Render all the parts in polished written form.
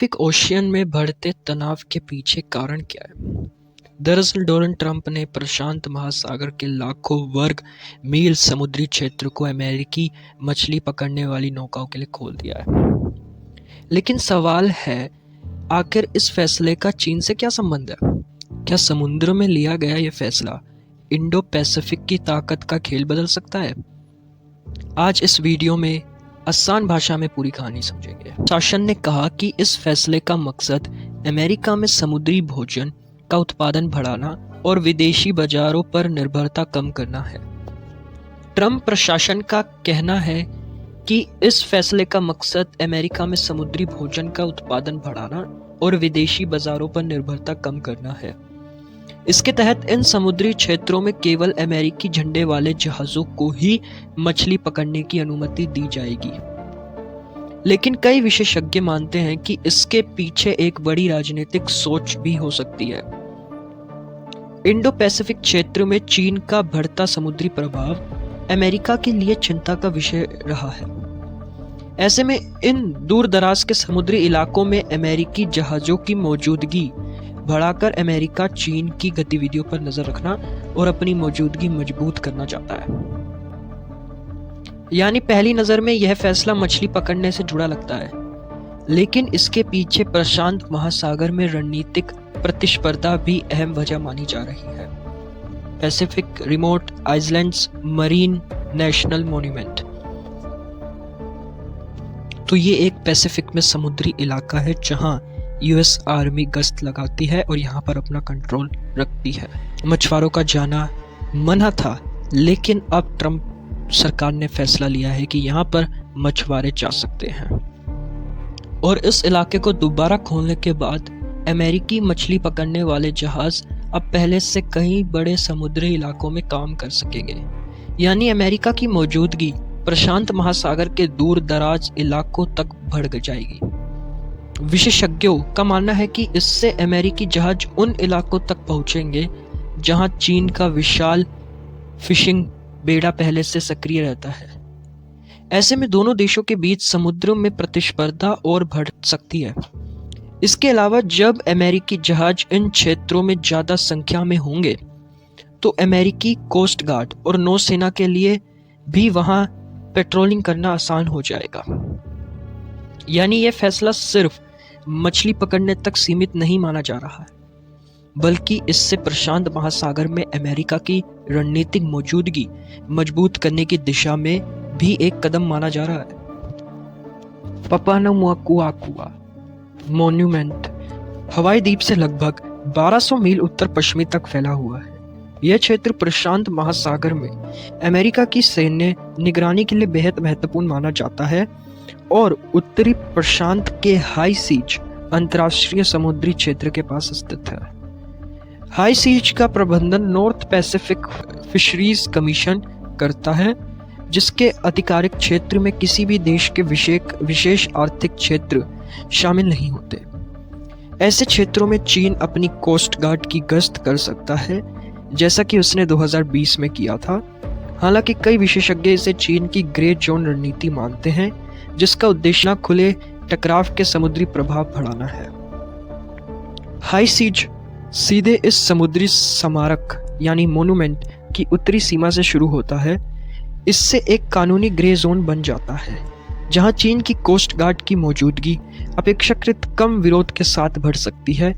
Pacific ocean में बढ़ते तनाव के पीछे कारण क्या है? दरअसल डोनाल्ड ट्रंप ने प्रशांत महासागर के लाखों वर्ग मील समुद्री क्षेत्र को अमेरिकी मछली पकड़ने वाली नौकाओं के लिए खोल दिया है। लेकिन सवाल है, आखिर इस फैसले का चीन से क्या संबंध है? क्या समुद्र में लिया गया यह फैसला इंडो पैसिफिक की ताकत का खेल बदल सकता है? आज इस वीडियो में आसान भाषा में पूरी कहानी समझेंगे। शासन ने कहा कि इस फैसले का मकसद अमेरिका में समुद्री भोजन का उत्पादन बढ़ाना और विदेशी बाजारों पर निर्भरता कम करना है। ट्रंप प्रशासन का कहना है कि इस फैसले का मकसद अमेरिका में समुद्री भोजन का उत्पादन बढ़ाना और विदेशी बाजारों पर निर्भरता कम करना है। इसके तहत इन समुद्री क्षेत्रों में केवल अमेरिकी झंडे वाले जहाजों को ही मछली पकड़ने की अनुमति दी जाएगी। लेकिन कई विशेषज्ञ मानते हैं कि इसके पीछे एक बड़ी राजनीतिक सोच भी हो सकती है। इंडो पैसिफिक क्षेत्र में चीन का बढ़ता समुद्री प्रभाव अमेरिका के लिए चिंता का विषय रहा है। ऐसे में इन दूर दराज के समुद्री इलाकों में अमेरिकी जहाजों की मौजूदगी बढ़ाकर अमेरिका चीन की गतिविधियों पर नजर रखना और अपनी मौजूदगी मजबूत करना चाहता है। यानी पहली नजर में यह फैसला मछली पकड़ने से जुड़ा लगता है, लेकिन इसके पीछे प्रशांत महासागर में रणनीतिक प्रतिस्पर्धा भी अहम वजह मानी जा रही है। Pacific remote islands marine national monument. तो ये एक पैसिफिक में समुद्री इलाका है जहां यूएस आर्मी गश्त लगाती है और यहाँ पर अपना कंट्रोल रखती है। मछुआरों का जाना मना था, लेकिन अब ट्रंप सरकार ने फैसला लिया है कि यहाँ पर मछुआरे जा सकते हैं। और इस इलाके को दोबारा खोलने के बाद अमेरिकी मछली पकड़ने वाले जहाज अब पहले से कई बड़े समुद्री इलाकों में काम कर सकेंगे। यानी अमेरिका की मौजूदगी प्रशांत महासागर के दूर दराज इलाकों तक बढ़ जाएगी। विशेषज्ञों का मानना है कि इससे अमेरिकी जहाज उन इलाकों तक पहुंचेंगे जहां चीन का विशाल फिशिंग बेड़ा पहले से सक्रिय रहता है। ऐसे में दोनों देशों के बीच समुद्र में प्रतिस्पर्धा और बढ़ सकती है। इसके अलावा जब अमेरिकी जहाज इन क्षेत्रों में ज्यादा संख्या में होंगे तो अमेरिकी कोस्ट गार्ड और नौसेना के लिए भी वहां पेट्रोलिंग करना आसान हो जाएगा। यानी यह फैसला सिर्फ मछली पकड़ने तक सीमित नहीं माना जा रहा है, बल्कि इससे प्रशांत महासागर में अमेरिका की रणनीतिक मौजूदगी मजबूत करने की दिशा में भी एक कदम माना जा रहा है। पापानामुआकुआ मॉन्यूमेंट हवाई द्वीप से लगभग 1200 मील उत्तर पश्चिमी तक फैला हुआ है। यह क्षेत्र प्रशांत महासागर में अमेरिका की सैन्य निगरानी के लिए बेहद महत्वपूर्ण माना जाता है और उत्तरी प्रशांत के हाई सीज अंतर्राष्ट्रीय समुद्री क्षेत्र के पास स्थित है। हाई सीज का प्रबंधन नॉर्थ पैसिफिक फिशरीज कमीशन करता है, जिसके आधिकारिक क्षेत्र में किसी भी देश के विशेष आर्थिक क्षेत्र शामिल नहीं होते। ऐसे क्षेत्रों में चीन अपनी कोस्ट गार्ड की गश्त कर सकता है, जैसा कि उसने 2020 में किया था। हालांकि कई विशेषज्ञ इसे चीन की ग्रे जोन रणनीति मानते हैं, जिसका उद्देश्य खुले टकराव के समुद्री प्रभाव बढ़ाना है। हाई सीज सीधे इस समुद्री स्मारक यानी मोन्यूमेंट की उत्तरी सीमा से शुरू होता है। इससे एक कानूनी ग्रे जोन बन जाता है, जहां चीन की कोस्ट गार्ड की मौजूदगी अपेक्षाकृत कम विरोध के साथ बढ़ सकती है।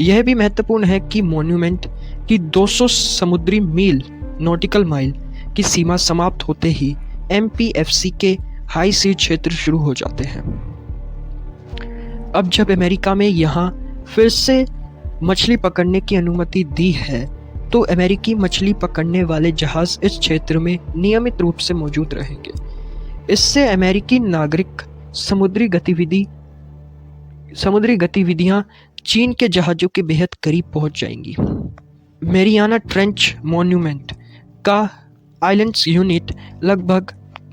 यह भी महत्वपूर्ण है कि मोन्यूमेंट की 200 समुद्री मील नॉटिकल माइल की सीमा समाप्त होते ही एमपीएफसी के हाई सी क्षेत्र शुरू हो जाते हैं। अब जब अमेरिका में यहाँ फिर से मछली पकड़ने की अनुमति दी है, तो अमेरिकी मछली पकड़ने वाले जहाज इस क्षेत्र में नियमित रूप से मौजूद रहेंगे। इससे अमेरिकी नागरिक समुद्री गतिविधियां चीन के जहाजों के बेहद करीब पहुंच जाएंगी। मैरियाना ट्रेंच मॉन्यूमेंट का आइलैंड्स यूनिट लगभग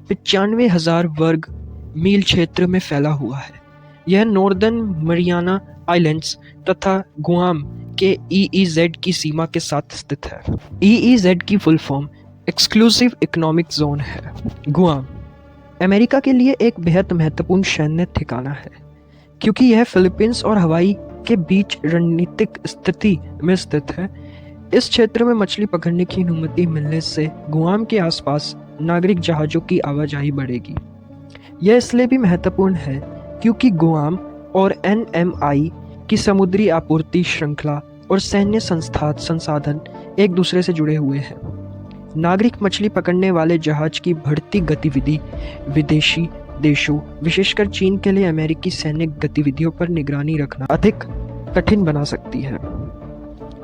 95,000 वर्ग मील क्षेत्र में फैला हुआ है। यह नॉर्दर्न मरियाना आइलैंड्स तथा गुआम के EEZ की सीमा के साथ स्थित है। EEZ की full form exclusive economic zone है। गुआम अमेरिका के लिए एक बेहद महत्वपूर्ण सैन्य ठिकाना है। क्योंकि यह फिलीपींस और हवाई के बीच रणनीतिक स्थिति में स्थित है। इस क्षेत्र में मछली पकड़ने की अनुमति मिलने से गुआम के आसपास नागरिक जहाज़ों की आवाजाही बढ़ेगी। यह इसलिए भी महत्वपूर्ण है क्योंकि गुआम और एनएमआई की समुद्री आपूर्ति श्रृंखला और सैन्य संसाधन एक दूसरे से जुड़े हुए हैं। नागरिक मछली पकड़ने वाले जहाज की बढ़ती गतिविधि विदेशी देशों, विशेषकर चीन के लिए अमेरिकी सैन्य गतिविधियों पर निगरानी रखना अधिक कठिन बना सकती है।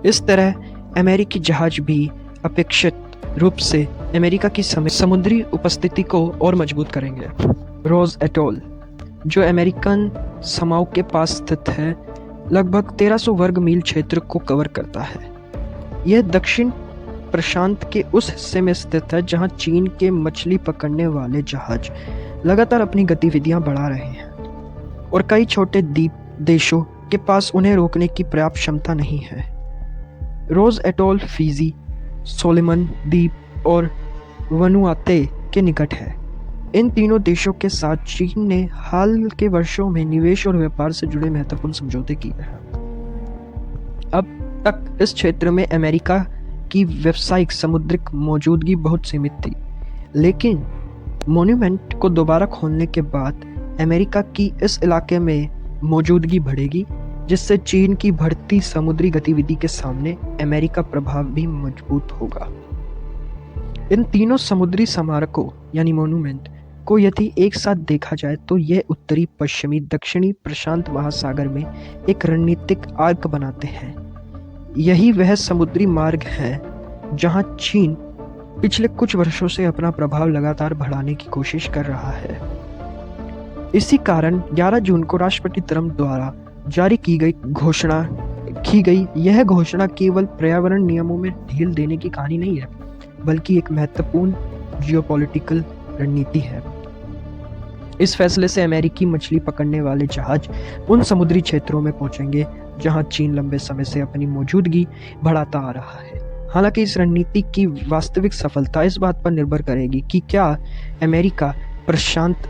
इस तरह अमेरिकी जहाज भी अपेक्षित रूप से अमेरिका की समुद्री उपस्थिति को और मजबूत करेंगे। रोज एटोल, जो अमेरिकन समाओ के पास स्थित है, लगभग 1300 वर्ग मील क्षेत्र को कवर करता है। यह दक्षिण प्रशांत के उस हिस्से में स्थित है जहां चीन के मछली पकड़ने वाले जहाज लगातार अपनी गतिविधियां बढ़ा रहे हैं और कई छोटे द्वीप देशों के पास उन्हें रोकने की पर्याप्त क्षमता नहीं है। रोज एटोल फिजी, सोलोमन द्वीप और वनुआते के निकट है। इन तीनों देशों के साथ चीन ने हाल के वर्षों में निवेश और व्यापार से जुड़े महत्वपूर्ण समझौते किए हैं। अब तक इस क्षेत्र में अमेरिका की व्यावसायिक समुद्रिक मौजूदगी बहुत सीमित थी, लेकिन मॉन्यूमेंट को दोबारा खोलने के बाद अमेरिका की इस इलाके में मौजूदगी बढ़ेगी, जिससे चीन की बढ़ती समुद्री गतिविधि के सामने अमेरिका प्रभाव भी मजबूत होगा। इन तीनों समुद्री स्मारकों यानी मॉन्यूमेंट को यदि एक साथ देखा जाए तो यह उत्तरी, पश्चिमी, दक्षिणी प्रशांत महासागर में एक रणनीतिक आर्क बनाते हैं। यही वह समुद्री मार्ग है जहां चीन पिछले कुछ वर्षों से अपना प्रभाव लगातार बढ़ाने की कोशिश कर रहा है। इसी कारण 11 जून को राष्ट्रपति ट्रंप द्वारा जारी की गई यह घोषणा केवल पर्यावरण नियमों में ढील देने की कहानी नहीं है, बल्कि एक महत्वपूर्ण जियोपॉलिटिकल रणनीति है। इस फैसले से अमेरिकी मछली पकड़ने वाले जहाज उन समुद्री क्षेत्रों में पहुंचेंगे जहां चीन लंबे समय से अपनी मौजूदगी बढ़ाता आ रहा है। हालांकि इस रणनीति की वास्तविक सफलता इस बात पर निर्भर करेगी कि क्या अमेरिका प्रशांत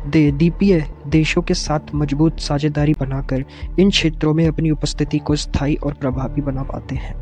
द्वीपीय देशों के साथ मजबूत साझेदारी बनाकर इन क्षेत्रों में अपनी उपस्थिति को स्थायी और प्रभावी बना पाते हैं।